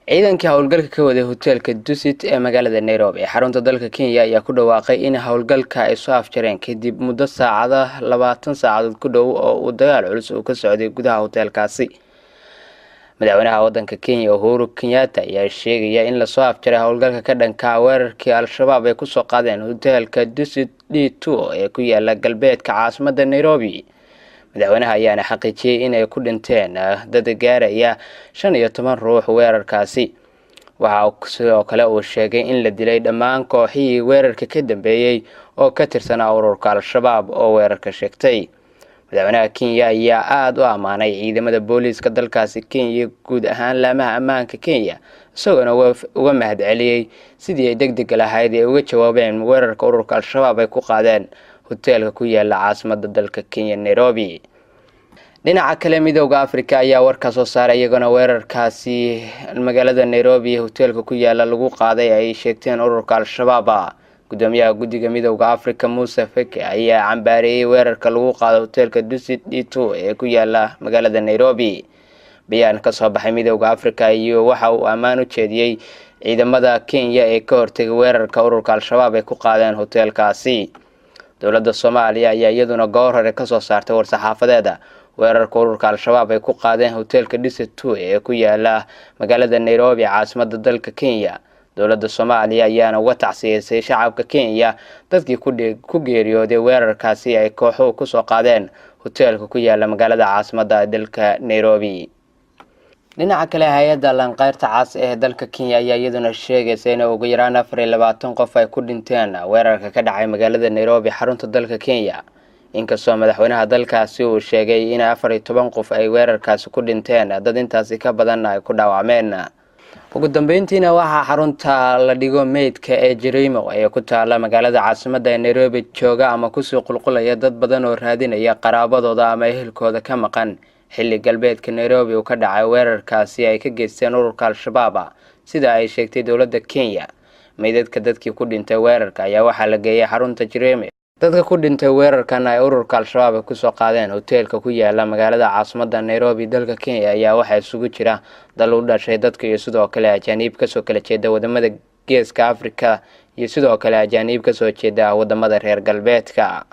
ciidankii howlgalka ka waday hoteelka Dusit ee magaalada Nairobi xarunta dalka Kenya ayaa ku dhawaaqay in howlgalka ay soo afjareen kadib muddo saacada 20 saacadood ku dhow oo uu dagaal culus ka socday gudaha hoteelkaasi. madaxweynaha wadanka Kenya Uhuru Kenyatta ayaa sheegay in la soo afjaray howlgalka ka dhanka weerarkii Al-Shabaab ay ku soo qaadeen hoteelka Dusit D2 ee ku yaala galbeedka caasimadda Nairobi. madaxweynaha ayaana xaqiijiyay in ay ku dhinteen dad gaaraya 15 ruux weerarkaasi. waxa sidoo kale uu sheegay in la dilay dhammaan kooxihii weerarka ka dambeeyay oo ka tirsanaa ururka Al-Shabaab oo weerarka sheegtay. madaxweynaha Kenya ayaa aad u amaanay ciidamada booliiska dalkaasi Kenya guud ahaan laamaha ammaanka Kenya isagoo uga mahadceliyay sidii ay degdeg lahayd ee uga jawaabeen weerarka ururka Al-Shabaab ay ku qaadeen hoteelka ku yaala caasimadda dalka Kenya Nairobi. dhinaca kale midowga Afrika ayaa warka soo saaray iyagana weerarkaasi magaalada Nairobi hoteelka ku yaala lagu qaaday ay sheegteen ururka Al-Shabaab. gudoomiyaha guddiga midowga Afrika Musa Faki ayaa cambaareeyay weerarka lagu qaaday hoteelka Dusit D2 ee ku yaala magaalada Nairobi. bayaan ka soo baxay midowga Afrika iyo waxa uu ammaan u jeediyay ciidamada Kenya ee ka hortagay weerarka ururka Al-Shabaab ay ku qaadeen hoteelkaasi. dowladda Soomaaliya ayaa iyaduna goor hore ka soo saartay war-saxaafadeeda weerarka ururka Al-Shabaab ay ku qaadeen hoteelka Dusit 2 ee ku yaala magaalada Nairobi caasimadda dalka Kenya. dowladda Soomaaliya ayaana uga tacsiyay shacabka Kenya dadkii ku geeriyooday weerarkaasi ay kooxo ku soo qaadeen hoteelka ku yaala magaalada caasimadda dalka Nairobi. dhinaca kale hay'adda lanqayrta cas ee dalka Kenya ayaa iyaduna sheegaysa in ugu yaraan 24 qof ay ku dhinteen weerarka ka dhacay magaalada Nairobi xarunta dalka Kenya. inkastoo madaxweynaha dalkaasi uu sheegay in 14 qof ay weerarkaasi ku dhinteen dad intaasi ka badan ay ku dhaawacmeen. ugu dambeyntiina waxaa xarunta la dhigo meydka ee Jirimo ee ku taala magaalada caasimadda Nairobi jooga ama ku soo qulqulaya dad badan oo raadinaya qaraabadooda ama ehelkooda ka maqan xilli galbeedka Nairobi uu ka dhacay weerarkaasi ay ka geysteen ururka Al-Shabaab sida ay sheegtay dowladda Kenya. meydadka dadkii ku dhintay weerarka ayaa waxaa la geeyay xarunta Jirimo. dadka ku dhintay weerarkan ay ururka Al-Shabaab ku soo qaadeen hoteelka ku yaala magaalada caasimadda Nairobi dalka Kenya ayaa waxa isugu jira dal u dhashay dadka iyo sidoo kale ajaanib ka soo kala jeeda wadamada Geeska Afrika iyo sidoo kale ajaanib ka soo jeeda wadamada reer galbeedka.